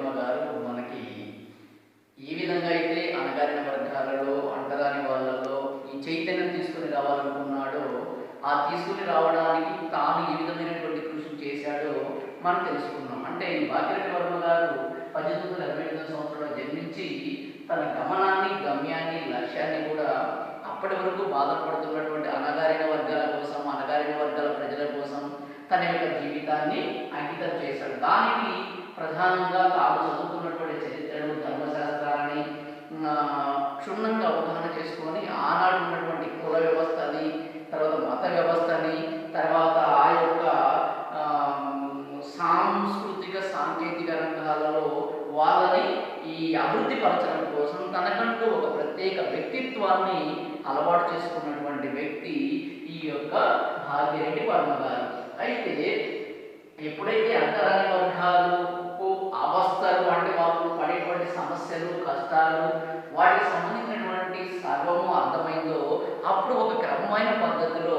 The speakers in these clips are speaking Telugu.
వర్మ గారు మనకి ఏ విధంగా అయితే అణగారిన వర్గాలలో అంటరాని వాళ్ళలో ఈ చైతన్యం తీసుకుని రావాలనుకున్నాడో ఆ తీసుకుని రావడానికి తాను ఏ విధమైనటువంటి కృషి చేశాడో మనం తెలుసుకున్నాం. అంటే ఈ భాగ్యరెడ్డి వర్మ గారు 1828 సంవత్సరంలో జన్మించి తన గమనాన్ని, గమ్యాన్ని, లక్ష్యాన్ని కూడా అప్పటి వరకు బాధపడుతున్నటువంటి అణగారిన వర్గాల కోసం, అణగారిన వర్గాల ప్రజల కోసం తన యొక్క జీవితాన్ని అంకితం చేశాడు. దానికి ప్రధానంగా తాను చదువుకున్నటువంటి చరిత్రను, ధర్మశాస్త్రాన్ని క్షుణ్ణంగా అవగాహన చేసుకొని ఆనాడు ఉన్నటువంటి కుల వ్యవస్థని, తర్వాత మత వ్యవస్థని, తర్వాత ఆ యొక్క సాంస్కృతిక సాంకేతిక రంగాలలో వాళ్ళని ఈ అభివృద్ధి పరచడం కోసం తనకంటూ ఒక ప్రత్యేక వ్యక్తిత్వాన్ని అలవాటు చేసుకున్నటువంటి వ్యక్తి ఈ యొక్క భాగ్యరెడ్డి వర్మ గారు. అయితే ఎప్పుడైతే అంటరాని వర్గాలకు అవస్థలు అంటే వాళ్ళు పడేటువంటి సమస్యలు, కష్టాలు, వాటికి సంబంధించినటువంటి సర్వము అర్థమైందో అప్పుడు ఒక క్రమమైన పద్ధతిలో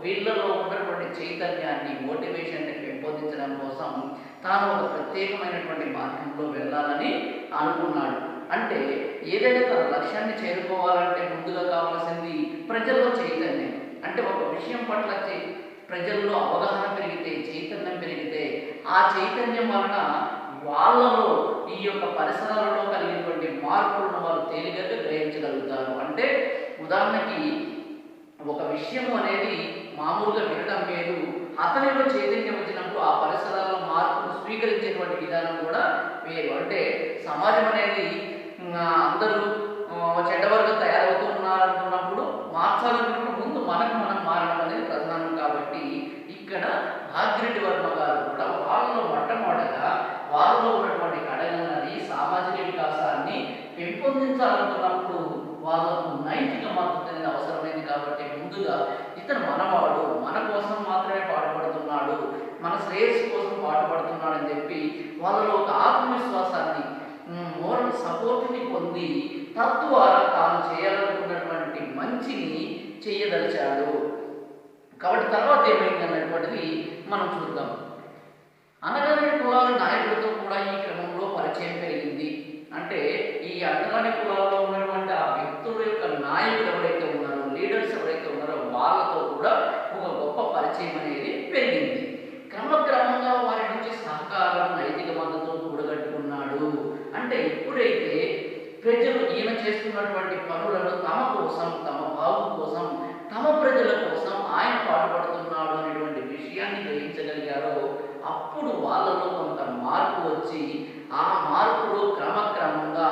వీళ్ళలో ఉన్నటువంటి చైతన్యాన్ని, మోటివేషన్ని పెంపొందించడం కోసం తాను ఒక ప్రత్యేకమైనటువంటి మార్గంలో వెళ్ళాలని అనుకున్నాడు. అంటే ఏదైనా తన లక్ష్యాన్ని చేరుకోవాలంటే ముందుగా కావాల్సింది ప్రజల్లో చైతన్యం. అంటే ఒక విషయం పట్ల ప్రజల్లో అవగాహన పెరిగితే, చైతన్యం పెరిగితే ఆ చైతన్యం వలన వాళ్ళలో ఈ యొక్క పరిసరాలలో కలిగినటువంటి మార్పులను వారు తేలికగా గ్రహించగలుగుతారు. అంటే ఉదాహరణకి ఒక విషయం అనేది మామూలుగా వినడం వేరు, అతనిలో చైతన్యం వచ్చినప్పుడు ఆ పరిసరాల్లో మార్పును స్వీకరించేటువంటి విధానం కూడా వేరు. అంటే సమాజం అనేది అందరూ చెడ్డవరగా తయారవుతూ ఉన్నారనుకున్నప్పుడు మార్చాలనుకున్నప్పుడు ముందు మనం మారడం అనేది ప్రధానం. కాబట్టి ఇక్కడ భాగ్యరెడ్డి వర్మ గారు కూడా వాళ్ళలో మొట్టమొదటగా వాళ్ళలో ఉన్నటువంటి కడగనని సామాజిక వికాసాన్ని పెంపొందించాలనుకున్నప్పుడు వాళ్ళకు నైతిక మద్దతు అనేది అవసరమైంది. కాబట్టి ముందుగా ఇతను మనవాడు, మన కోసం మాత్రమే పాటుపడుతున్నాడు, మన శ్రేయస్సు కోసం పాటుపడుతున్నాడు అని చెప్పి వాళ్ళలో ఒక ఆత్మవిశ్వాసాన్ని, మోరల్ సపోర్ట్ని పొంది తద్వారా తాను చేయాలనుకున్నటువంటి మంచిని చేయదలిచాడు. కాబట్టి తర్వాత ఏమైంది అన్నటువంటిది మనం చూద్దాం. అణగారిన కులాల నాయకులతో కూడా ఈ క్రమంలో పరిచయం పెరిగింది. అంటే ఈ అణగారిన కులాల్లో ఉన్నటువంటి ఆ వ్యక్తుల యొక్క నాయకులు ఎవరైతే ఉన్నారో, లీడర్స్ ఎవరైతే ఉన్నారో వాళ్ళతో కూడా ఒక గొప్ప పరిచయం అనేది పెరిగింది. క్రమక్రమంగా వారి నుంచి సహకారం, నైతిక మద్దతు కూడగట్టుకున్నాడు. అంటే ఎప్పుడైతే ప్రజలు ఈయన చేస్తున్నటువంటి పనులను తమ కోసం, తమ బాగు కోసం, తమ ప్రజల కోసం ఆయన పాటుపడుతున్నాడు అనేటువంటి విషయాన్ని గ్రహించగలిగారో అప్పుడు వాళ్ళలో కొంత మార్పు వచ్చి ఆ మార్పులో క్రమక్రమంగా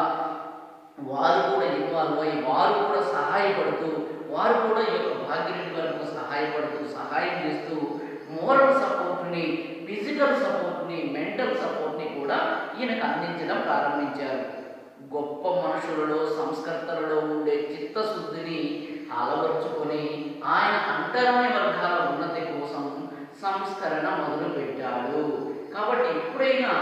వారు కూడా ఇన్వాల్వ్ అయ్యి, వారు కూడా సహాయపడుతూ, వారు కూడా ఈ యొక్క భాగ్యరెడ్డి గారికి సహాయపడుతూ, సహాయం చేస్తూ మోరల్ సపోర్ట్ని, ఫిజికల్ సపోర్ట్ని, మెంటల్ సపోర్ట్ని కూడా ఈయనకు అందించడం ప్రారంభించారు. గొప్ప మనుషులలో, సంస్కర్తలలో ఉండే చిత్తశుద్ధిని అలవర్చుకొని ఆయన అంటరాని వర్గాల ఉన్నతి కోసం సంస్కరణ మొదలుపెట్టాడు. కాబట్టి ఎప్పుడైనా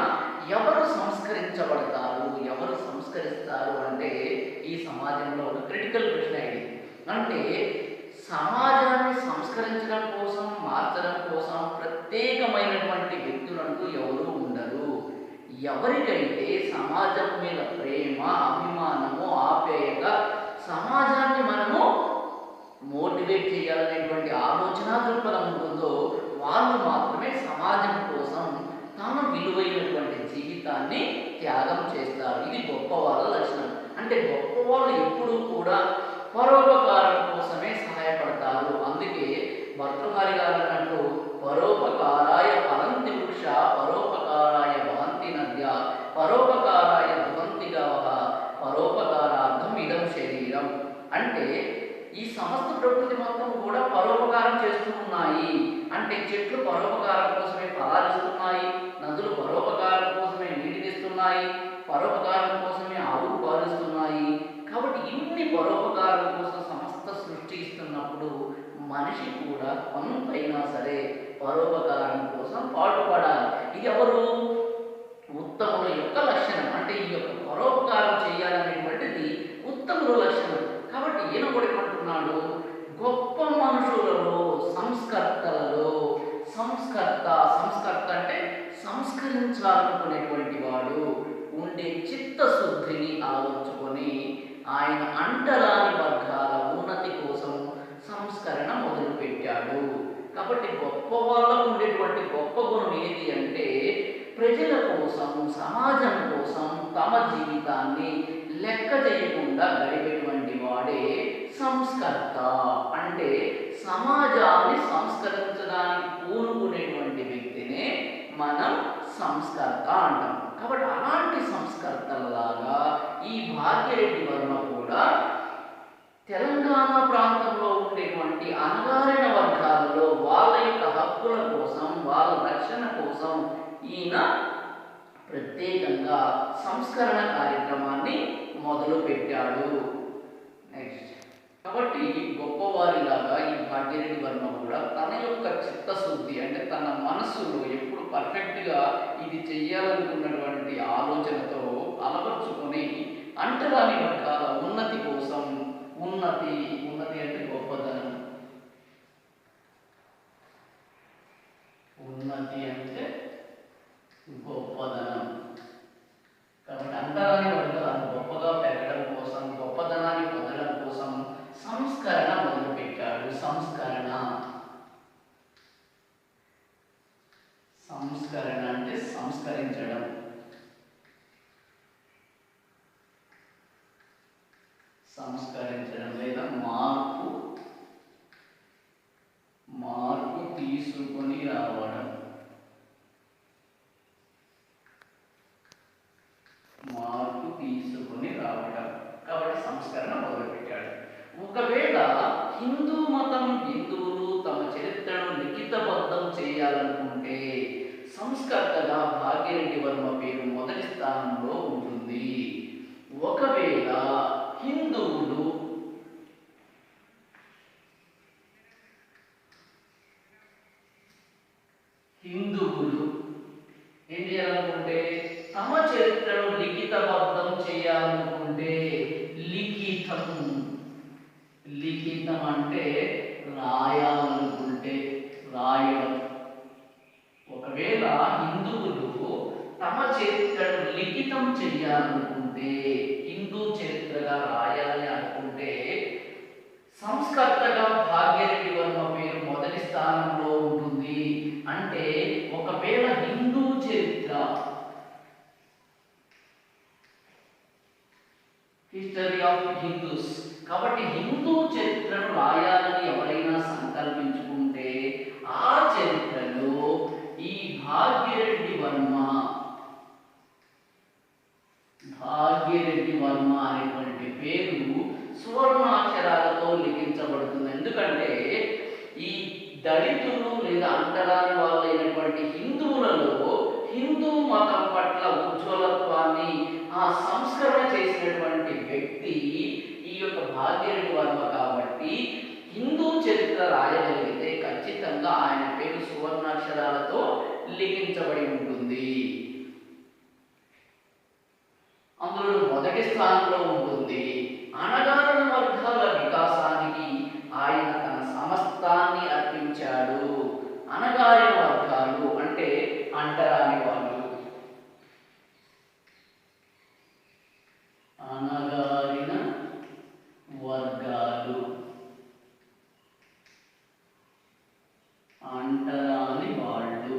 ఎవరు సంస్కరించబడతారు, ఎవరు సంస్కరిస్తారు అంటే ఈ సమాజంలో ఒక క్రిటికల్ ప్రశ్న ఇది. అంటే సమాజాన్ని సంస్కరించడం కోసం, మార్చడం కోసం ప్రత్యేకమైనటువంటి వ్యక్తులంటూ ఎవరు ఉండరు. ఎవరికైతే సమాజం మీద ప్రేమ, అభిమానము, ఆప్యాయత, సమాజాన్ని మనము మోటివేట్ చేయాలనేటువంటి ఆలోచన దృక్పథం ఉంటుందో వాళ్ళు మాత్రమే సమాజం కోసం తాను విలువైనటువంటి జీవితాన్ని త్యాగం చేస్తారు. ఇది గొప్ప వాళ్ళ లక్షణం. అంటే గొప్ప వాళ్ళు ఎప్పుడూ కూడా పరోపకారం కోసమే సహాయపడతారు. అందుకే భర్తృహరి గారు అన్నట్టు పరోపకారాయ ఫలంతి వృక్ష, పరోపకారాయ వహంతి నద్య, పరోపకారాయ భవంతి గావః, పరోపకారార్థం ఇదం శరీరం. అంటే ఈ సమస్త ప్రకృతి మొత్తం కూడా పరోపకారం చేస్తూ ఉన్నాయి. అంటే చెట్లు పరోపకారం కోసమే ఫలాలిస్తున్నాయి, నదులు పరోపకారం కోసమే నీటినిస్తున్నాయి, పరోపకారం కోసమే ఆవులు పాలిస్తున్నాయి. కాబట్టి ఇన్ని పరోపకారం కోసం సమస్త సృష్టి ఇస్తున్నప్పుడు మనిషి కూడా కొంతైనా సరే పరోపకారం కోసం పాటుపడాలి. ఇది ఎవరు? ఉత్తముల యొక్క లక్షణం. అంటే ఈ యొక్క పరోపకారం చేయాలనేటువంటిది ఉత్తముల లక్షణం. కాబట్టి ఈయన కూడా ఏమంటున్నాడు? గొప్ప మనుషులలో, సంస్కర్తలలో, సంస్కర్త అంటే సంస్కరించాలనుకునేటువంటి వాడు, ఆయన అంటరాని వర్గాల ఉన్నతి కోసం సంస్కరణ మొదలుపెట్టాడు. కాబట్టి గొప్ప వాళ్ళకు ఉండేటువంటి గొప్ప గుణం ఏది అంటే ప్రజల కోసం, సమాజం కోసం తమ జీవితాన్ని లెక్క చేయకుండా గడిపేటువంటి వాడే సంస్కర్త. అంటే సమాజాన్ని సంస్కరించడానికి పూనుకునేటువంటి వ్యక్తినే మనం సంస్కర్త అంటాం. కాబట్టి అలాంటి సంస్కర్తలలాగా ఈ భాగ్యరెడ్డి వర్మ కూడా తెలంగాణ ప్రాంతంలో ఉండేటువంటి అణగారిన వర్గాలలో వాళ్ళ యొక్క హక్కుల కోసం, వాళ్ళ రక్షణ కోసం ఈయన ప్రత్యేకంగా సంస్కరణ కార్యక్రమాన్ని మొదలుపెట్టాడు. నెక్స్ట్, కాబట్టి గొప్పవారిలాగా ఈ భాగ్యరెడ్డి వర్మ కూడా తన యొక్క చిత్తశుద్ధి అంటే తన మనస్సులో ఎప్పుడు పర్ఫెక్ట్గా ఇది చెయ్యాలనుకున్నటువంటి ఆలోచనతో అలవర్చుకొని అంటరాని వర్గాల ఉన్నతి కోసం, ఉన్నతి అంటే గొప్పతనం, ఉన్నతి అంటే గొప్పదనం. కాబట్టి అంటరాని వర్గాలను గొప్పగా పెరగడం కోసం, గొప్పదనాన్ని పొందడం కోసం సంస్కరణ మొదలుపెట్టాడు. సంస్కరణ అంటే సంస్కరించడం. లేదా మార్పు తీసుకొని రావడం. కాబట్టి సంస్కరణ మొదలుపెట్టాడు. ఒకవేళ హిందూ మతం, హిందువులు తమ చరిత్రను లిఖితబద్ధం చేయాలనుకుంటే సంస్కర్తగా భాగ్యరెడ్డి వర్మ పేరు మొదటి స్థానంలో ఉంటుంది. ఒకవేళ హిందువులు ఏం చేయాలనుకుంటే తమ చరిత్రను లిఖితబద్ధం చేయాలనుకుంటే లిఖితం అంటే రాయడం. ఒకవేళ హిందువులు తమ చరిత్రను లిఖితం చేయాలనుకుంటే, హిందూ చరిత్రగా రాయాలి అనుకుంటే సంస్కర్తగా భాగ్యరెడ్డి వర్మ పేరు మొదటి స్థానంలో ఉంటుంది. అంటే ఒకవేళ హిందూ చరిత్ర, హిస్టరీ ఆఫ్ హిందూస్, కాబట్టి హిందూ చరిత్రను రాయాలని ఎవరైనా సంకల్పించుకుంటే ఆ చరిత్రలో ఈ భాగ్యరెడ్డి వర్మ అనేటువంటి పేరు సువర్ణాక్షరాలతో లిఖించబడుతుంది. ఎందుకంటే ఈ దళితులు లేదా అంటరాని వాళ్ళైనటువంటి హిందువులలో హిందూ మతం పట్ల ఉజ్వలత్వాన్ని ఆ సంస్కరణ చేసినటువంటి వ్యక్తి ఈ యొక్క భాగ్యరెడ్డి వర్మ. కాబట్టి హిందూ చరిత్ర రాయగలిగితే ఖచ్చితంగా ఆయన పేరు సువర్ణాక్షరాలతో లిఖించబడి ఉంటుంది. అందులో మొదటి స్థానంలో ఉంటుంది. అణగారిన వర్గాల వికాసానికి ఆయన తన సమస్తాన్ని అర్పించాడు. అణగారిన వర్గాలు అంటే అంటరాని వాళ్ళు. అణగారిన వర్గాలు, అంటరాని వాళ్ళు.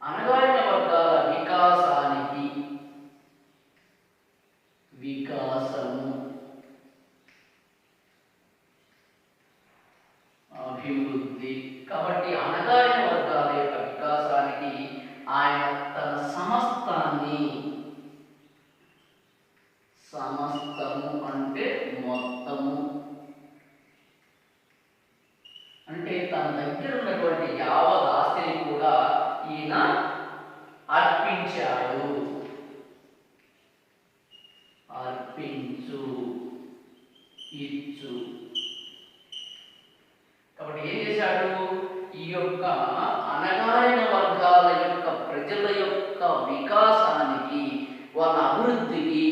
అణగారిన వర్గాల వికాసానికి, వికాసము, అభివృద్ధి. కాబట్టి అణగారిన వర్గాల యొక్క వికాసానికి ఆయన తన సమస్తాన్ని, సమస్తము అంటే మొత్తము, అంటే తన దగ్గర ఉన్నటువంటి యావత్ ఆస్తిని కూడా ఈయన అర్పించాడు. అర్పించు, ఇచ్చు. కాబట్టి ఏం చేశాడు? ఈ యొక్క అణగారిన వర్గాల యొక్క ప్రజల యొక్క వికాసానికి, వాళ్ళ అభివృద్ధికి,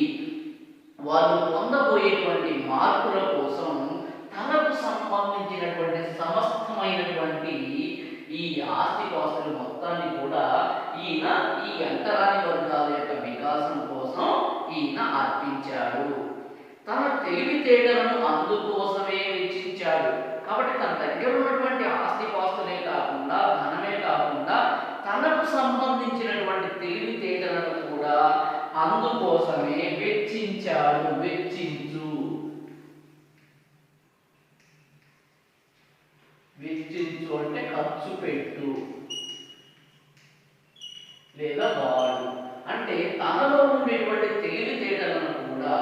వాళ్ళు పొందబోయేటువంటి మార్పుల కోసం తనకు సంబంధించినటువంటి సమస్తమైనటువంటి ఈ ఆస్తిపాస్తులు మొత్తాన్ని కూడా ఈయన ఈ అంటరాని వర్గాల యొక్క వికాసం కోసం ఈయన అర్పించాడు. తెలివితేటలను అందుకోసమే వెచ్చించాడు. కాబట్టి తన దగ్గర ఉన్నటువంటి ఆస్తిపాస్తులే కాకుండా, ధనమే కాకుండా, తనకు సంబంధించినటువంటి తెలివితేటలను కూడా అందుకోసమే వెచ్చించాడు. వెచ్చించు, వెచ్చించు అంటే ఖర్చు పెట్టు లేదా వాడు. అంటే తనలో ఉండేటువంటి తెలివితేటలను కూడా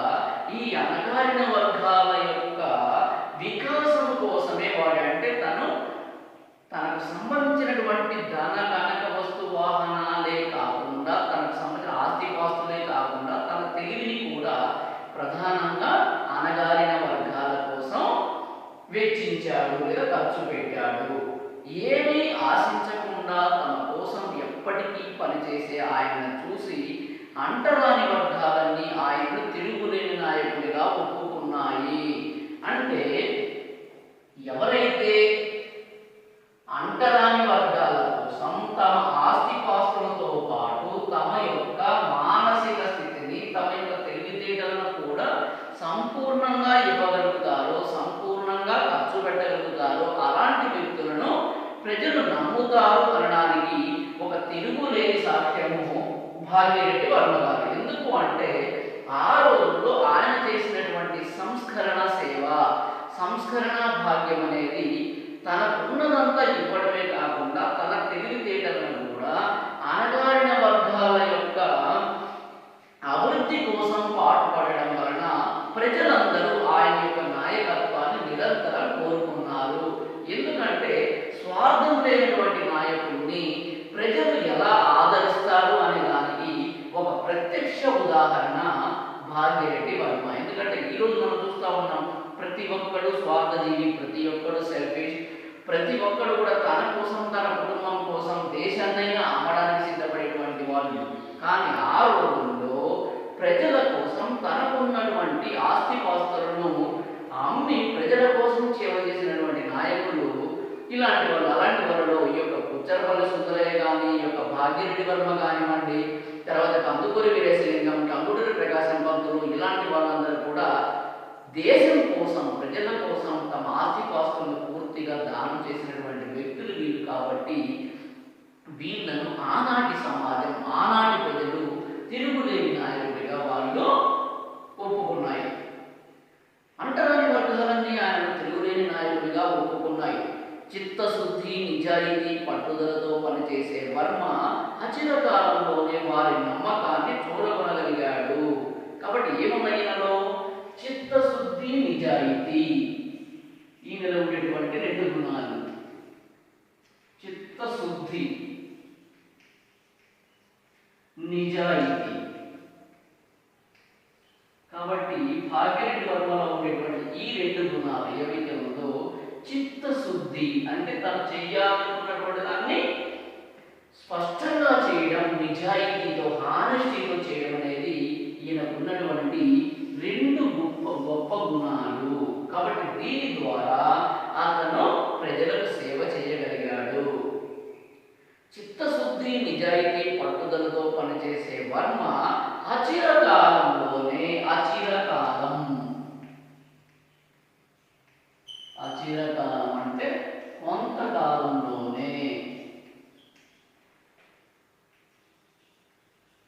ఈ అణగారిన వర్గాల యొక్క వికాసం కోసమే వాడు. అంటే తనకు సంబంధించినటువంటి ధన కనక వస్తు వాహనాలే కాకుండా, తనకు సంబంధించిన ఆస్తిపాస్తులే కాకుండా, తన తెలివిని కూడా ప్రధానంగా అణగారిన వర్గాల కోసం వెచ్చించాడు లేదా ఖర్చు పెట్టాడు. ఏమీ ఆశించకుండా తన కోసం ఎప్పటికీ పనిచేసే ఆయనను చూసి అంటరాని వర్గాలన్నీ ఆయనను తిరుగులేని నాయకుడిగా ఒప్పుకున్నాయి. అంటే ఎవరైతే అంటరాని వర్గాల కోసం తమ ఆస్తిపాస్తులతో పాటు తమ యొక్క మానసిక స్థితిని, తమ యొక్క తెలివితేటలను కూడా సంపూర్ణంగా ఇవ్వగలుగుతారో, సంపూర్ణంగా ఖర్చు పెట్టగలుగుతారో అలాంటి వ్యక్తులను ప్రజలు నమ్ముతారు అనడానికి ఒక తిరుగులేని సాక్ష్యము భాగ్యరెడ్డి వర్మ గారు. ఎందుకు అంటే ఆ రోజుల్లో ఆయన చేసినటువంటి సంస్కరణ సేవ, సంస్కరణ భాగ్యం అనేది తనకున్నదంతా ఇవ్వడమే కాకుండా తన తెలివితేటలను కూడా అణగారిన వర్గాల యొక్క అభివృద్ధి కోసం పాటుపడడం వలన ప్రజలందరూ ఆయన యొక్క నాయకత్వాన్ని నిరంతరం కోరుకున్నారు. ఎందుకంటే స్వార్థం లేనటువంటి నాయకుడిని ప్రజలు ఎలా ఆదరిస్తారు అనే దానికి ఒక ప్రత్యక్ష ఉదాహరణ భాగ్యరెడ్డి వర్మ. ఎందుకంటే ఈరోజు మనం చూస్తూ ఉన్నాం, ప్రతి ఒక్కడు స్వార్థజీవి, ప్రతి ఒక్కడు సెల్ఫిష్, ప్రతి ఒక్కడు కూడా తన కోసం, తన కుటుంబం కోసం దేశాన్నైనా అమ్మడానికి సిద్ధపడేటువంటి వాళ్ళు. కానీ ఆ రోజుల్లో ప్రజల కోసం తనకున్నటువంటి ఆస్తిపాస్తులను అమ్మి ప్రజల కోసం సేవ చేసినటువంటి నాయకులు ఇలాంటి వాళ్ళు. అలాంటి వాళ్ళలో ఈ యొక్క పుచ్చరపల్లి సుందరయ్య కానీ, ఈ యొక్క భాగ్యరెడ్డి వర్మ కానివ్వండి, తర్వాత కందుకూరి వీరేశలింగం, టంగుటూరి ప్రకాశం పంతులు, ఇలాంటి వాళ్ళందరూ కూడా దేశం కోసం, ప్రజల కోసం తమ ఆస్తిపాస్తులను పూర్తిగా దానం చేసినటువంటి వ్యక్తులు వీళ్ళు. కాబట్టి వీళ్ళను ఆనాటి సమాజం, ఆనాటి ప్రజలు తిరుగులేని నాయకుడిగా వాళ్ళు ఒప్పుకున్నాయి. అంటరాని వర్గాలన్నీ ఆయన తిరుగులేని నాయకుడిగా ఒప్పుకున్నాయి. చిత్తశుద్ధి, నిజాయితీ, పట్టుదలతో పనిచేసే వర్మ అచిరకాలంలోనే వారి నమ్మకాన్ని చూడగొనగలిగాడు. కాబట్టి ఏమన్నలో చిత్తశుద్ధి, నిజాయితీ, ఈయనలో ఉండేటువంటి రెండు గుణాలు. చిత్తశుద్ధి, నిజాయితీ. కాబట్టి భాగ్యరెడ్డి వర్మలో ఉండేటువంటి ఈ రెండు గుణాలు ఏవైతే ఉందో, చిత్తశుద్ధి అంటే తను చెయ్యాలనుకున్నటువంటి దాన్ని స్పష్టంగా చేయడం, నిజాయితీతో, హానెస్టీతో చేయడం అనేది ఈయనకున్నటువంటి రెండు గొప్ప గుణాలు. కాబట్టి దీని ద్వారా అతను ప్రజలకు సేవ చేయగలిగాడు. చిత్తశుద్ధి, నిజాయితీ, పట్టుదలతో పనిచేసే వర్మ అచిరకాలంలోనే, అచిరకాలం అంటే కొంతకాలంలోనే,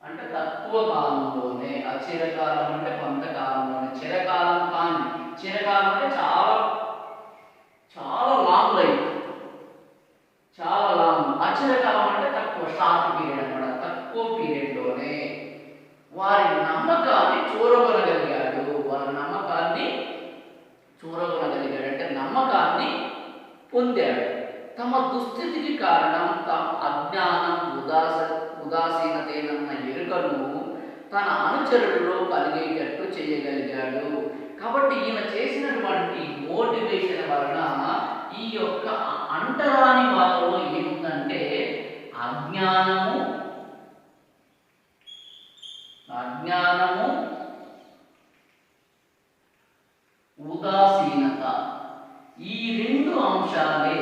అంటే తక్కువ కాలంలోనే. అచిరకాలం అంటే కొంతకాలంలోనే, చిరకాలం కాని. చిరకాలం అంటే చాలా చాలా లాంగ్ లైఫ్, చాలా లాంగ్. అచిరకాలం అంటే తక్కువ, షార్ట్ పీరియడ్ అన్నమాట. తక్కువ పీరియడ్లోనే వారి నమ్మకాన్ని చూరగొనగలిగాడు. వారి నమ్మకాన్ని చూరగొనగలిగాడు అంటే నమ్మకాన్ని పొందాడు. తమ దుస్థితికి కారణం తమ అజ్ఞానం, ఉదాసీనతేనన్న ఎరుకను తన అనుచరులలో కలిగేటట్టు చేయగలిగాడు. కాబట్టి ఈయన చేసినటువంటి మోటివేషన్ వలన ఈ యొక్క అంటరాని వాళ్ళలో ఏముందంటే అజ్ఞానము, ఉదాసీనత, ఈ రెండు అంశాలే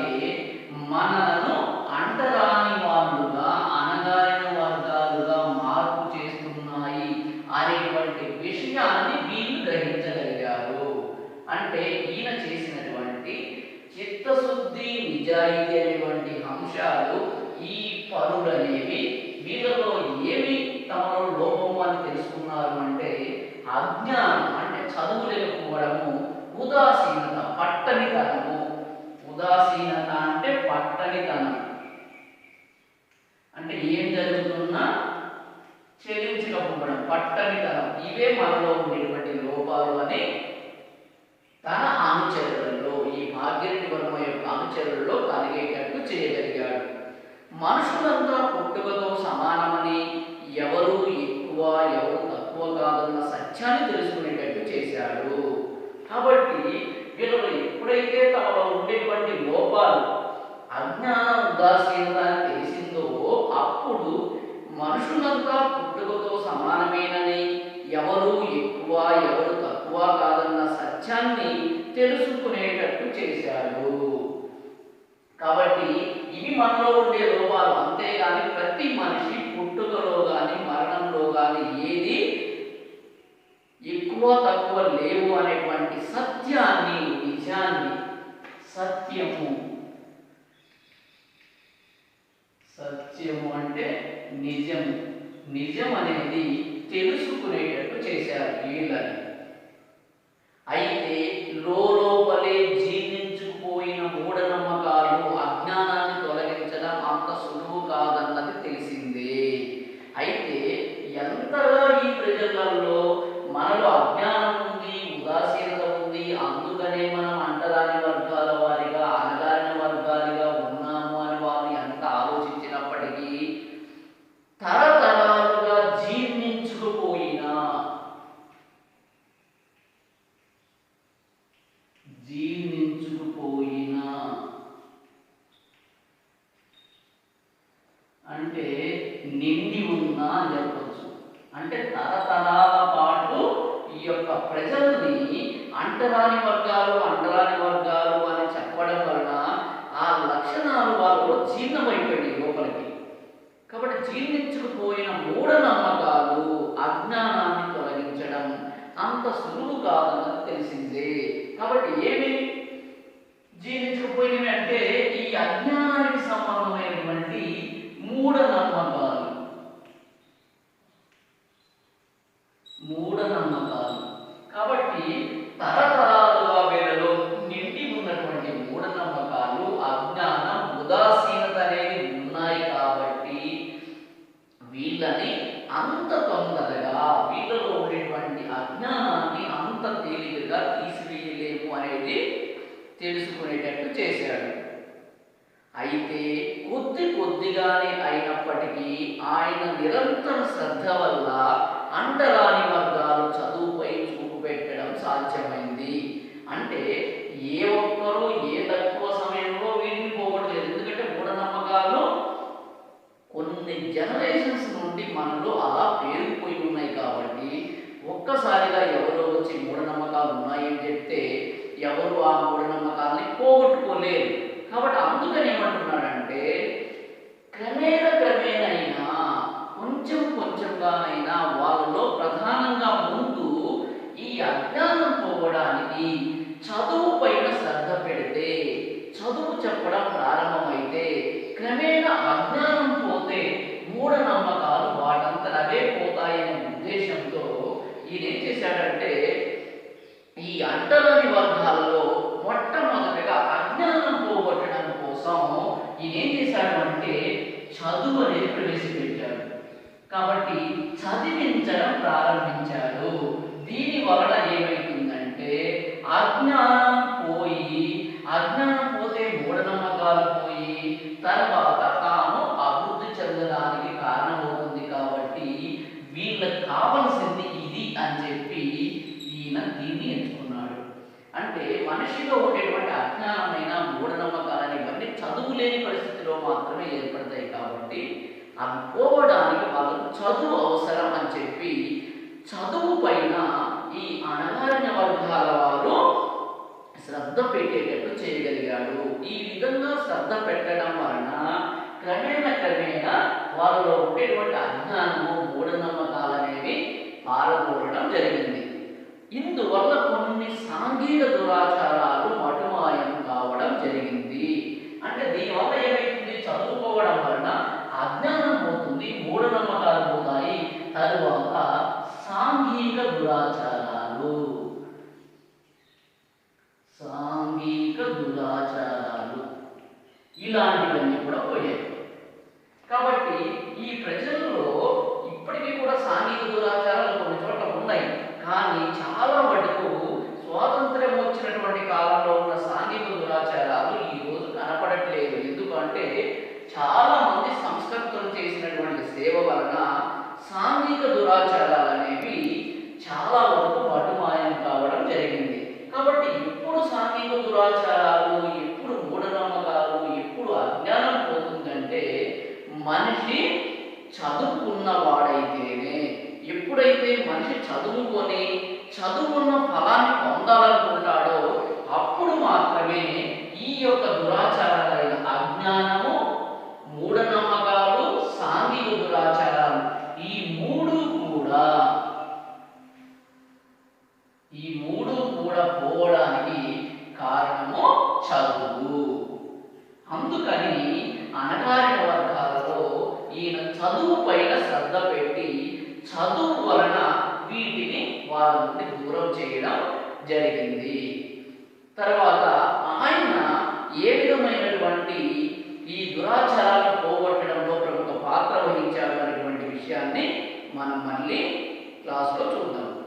మనలను అంటరాని వాళ్ళుగా, అణగారిన వర్గాలుగా మార్పు చేస్తున్నాయి అనేటువంటి విషయాన్ని వీళ్ళు గ్రహించగలిగారు. చిత్తశుద్ధి, నిజాయితీ అనేటువంటి అంశాలు ఈ పరులు అనేవి వీళ్ళలో ఏమి తమలో లోపము అని తెలుసుకున్నారు అంటే అజ్ఞానం అంటే చదువు లేకపోవడము, ఉదాసీనత పట్టనితనము. ఉదాసీనత అంటే పట్టనితనం, అంటే ఏం జరుగుతున్నా చెల్లించకపోవడం, పట్టనితనం. ఇవే మనలో ఉండేటువంటి లోపాలు అని తన అనుచరులలో, ఈ భాగ్యరెడ్డి వర్మ యొక్క అనుచరులలో కలిగేటట్టు చేయగలిగాడు. మనుషులంతా పుట్టుకతో సమానమని, ఎవరు ఎక్కువ ఎవరు తక్కువ కాదన్న సత్యాన్ని తెలుసుకునేటట్టు చేశాడు. కాబట్టి వీళ్ళు ఎప్పుడైతే తమలో ఉండేటువంటి లోపాలు, అజ్ఞానం, ఉదాసీనత అని తెలిసిందో అప్పుడు మనుషులంతా పుట్టుకతో సమానమేనని, ఎవరు ఎక్కువ ఎవరు తక్కువ కాదన్న సత్యాన్ని తెలుసుకునేటట్టు చేశాడు. కాబట్టి ఇవి మనలో ఉండే లోపాలు. అంతేగాని ప్రతి మనిషి పుట్టుకలో కానీ మరణంలో కానీ ఏది ఎక్కువ తక్కువ లేవు అనేటువంటి సత్యాన్ని, నిజాన్ని, సత్యము సత్యము అంటే నిజము, నిజం అనేది తెలుసుకునేటట్టు చేశారు వీళ్ళని. అయితే లోపలే జీర్ణించుకుపోయిన మూఢనమ్మకాలు, అజ్ఞానాన్ని తొలగించడం అంత సులువు కాదన్నది తెలిసిందే. అయితే ఎంతగా ఈ ప్రజలలో మనలో అజ్ఞానం ఉంది, ఉదాసీనత ఉంది, అందుకనే మనం అంటరాని వర్గాల వారిగా, అనగారిన వర్గాలుగా ఉన్నాము అని వారు ఎంత ఆలోచించినప్పటికీ తరతరాలుగా జీర్ణించుకుపోయిన అంటే నిండి ఉన్నా అని చెప్పచ్చు. అంటే తరతరాల పాటు ఈ యొక్క ప్రజల్ని అంటరాని వర్గాలు అని చెప్పడం వలన ఆ లక్షణాలు వాళ్ళు జీర్ణమైపోయాయి లోపలికి. కాబట్టి జీర్ణించుకుపోయిన మూఢనమ్మకాలు, అజ్ఞానాన్ని తొలగించడం అంత సులువు కాదన్నది తెలిసిందే. కాబట్టి ఏమి జీర్ణించుకుపోయినవి అంటే ఈ అజ్ఞానానికి సంబంధమైనటువంటి మూఢనమ్మకాలు. కాబట్టి తరతరాలుగా వీళ్ళలో నిండి ఉన్నటువంటి మూఢనమ్మకాలు, అజ్ఞానం, ఉదాసీనత అనేవి ఉన్నాయి. కాబట్టి వీళ్ళని అంత తొందరగా, వీళ్ళలో ఉండేటువంటి అజ్ఞానాన్ని అంత తేలికగా తీసివేయలేము అనేది తెలుసుకునేటట్టు చేశాడు. అయితే కొద్దిగానే అయినప్పటికీ ఆయన నిరంతర శ్రద్ధ వల్ల అంటరాని వర్గాలు చదువుపై చూపు పెట్టడం సాధ్యమైంది. అంటే ఏ ఒక్కరూ ఏ తక్కువ సమయంలో వీటిని పోగొట్టలేదు. ఎందుకంటే మూఢనమ్మకాలు కొన్ని జనరేషన్స్ నుండి మనలో అలా పేరుకుపోయి ఉన్నాయి. కాబట్టి ఒక్కసారిగా ఎవరో వచ్చి మూఢనమ్మకాలు ఉన్నాయని చెప్తే ఎవరు ఆ మూఢనమ్మకాలని పోగొట్టుకోలేరు. కాబట్టి అందుకని ఏమంటున్నాడంటే క్రమేణైనా కొంచెంగానైనా వాళ్ళలో ప్రధానంగా ముందు ఈ అజ్ఞానం పోవడానికి చదువు పైన శ్రద్ధ పెడితే, చదువు చెప్పడం ప్రారంభమైతే క్రమేణా అజ్ఞానం పోతే మూఢనమ్మకాలు వాటంతటవే పోతాయనే ఉద్దేశంతో ఈయన ఏం చేశాడంటే ఈ అంటరాని వర్గాలలో మొట్టమొదటిగా అజ్ఞానం పోగొట్టడం కోసం ఈయన ఏం చేశాడు అంటే చదువు అనేది ప్రవేశపెట్టాడు. కాబట్టి చదివించడం ప్రారంభించాడు. దీని వలన ఏమైతుందంటే అజ్ఞానం పోతే మూఢనమ్మకాలు పోయి తర్వాత తాను అభివృద్ధి చెందడానికి కారణమవుతుంది. కాబట్టి వీళ్ళకి కావలసింది ఇది అని చెప్పి ఈయన దీన్ని ఎంచుకున్నాడు. అంటే మనిషిలో ఉండేటువంటి అజ్ఞానమైన మూఢనమ్మకాలని ఇవన్నీ చదువు లేని పరిస్థితిలో మాత్రమే ఏర్పడతాయి. కాబట్టి అవి పోవడానికి వాళ్ళకు చదువు అవసరం అని చెప్పి చదువు పైన ఈ అణగారిన వర్గాల వారు శ్రద్ధ పెట్టేటట్టు చేయగలిగాడు. ఈ విధంగా శ్రద్ధ పెట్టడం వలన క్రమేణా వాళ్ళలో ఉండేటువంటి అజ్ఞానము, మూఢనమ్మకాలు అనేవి పారదోలడం జరిగింది. ఇందువల్ల కొన్ని సాంఘిక దురాచారాలు మటుమాయం కావడం జరిగింది. అంటే దీనివల్ల ఏమైతుంది, చదువుకోవడం వలన అజ్ఞానం పోతుంది, మూఢనమ్మకాలు పోతాయి. తరువాత సాంఘిక దురాచారాలు, ఇలాంటివన్నీ కూడా పోయాయి. కాబట్టి ఈ ప్రజల్లో ఇప్పటికీ కూడా సాంఘిక దురాచారాలు కొన్ని చోట్ల ఉన్నాయి. కానీ చాలా మటుకు స్వాతంత్ర్యం వచ్చినటువంటి కాలంలో ఉన్న సాంఘిక దురాచారాలు ఈ రోజు కనపడట్లేదు. ఎందుకంటే చాలా మంది సంస్కృతులు చేసినటువంటి సేవ వలన సాంఘిక దురాచారాలు అనేవి చాలా వరకు మటుమాయం కావడం జరిగింది. కాబట్టి ఎప్పుడు సాంఘిక దురాచారాలు, ఎప్పుడు మూఢనమ్మకాలు, ఎప్పుడు అజ్ఞానం పోతుందంటే మనిషి చదువుకున్నవాడైతేనే. ఎప్పుడైతే మనిషి చదువుకొని చదువుకున్న ఫలాన్ని పొందాలనుకుంటాడో అప్పుడు మాత్రమే ఈ యొక్క దురాచారాలైన అజ్ఞానము, మూఢనమ్మకాలు, సాంఘిక దురాచారాలు ఈ మూడు కూడా పోవడానికి కారణము చదువు. అందుకని అణగారిన వర్గాలలో ఈయన చదువు పైన శ్రద్ధ పెట్టి చదువు వలన వీటిని వాళ్ళ నుండి దూరం చేయడం జరిగింది. తర్వాత ఆయన ఏ విధమైనటువంటి ఈ దురాచారాలను పోగొట్టడంలో ప్రముఖ పాత్ర వహించాడు అనేటువంటి విషయాన్ని మనం మళ్ళీ క్లాస్లో చూద్దాం.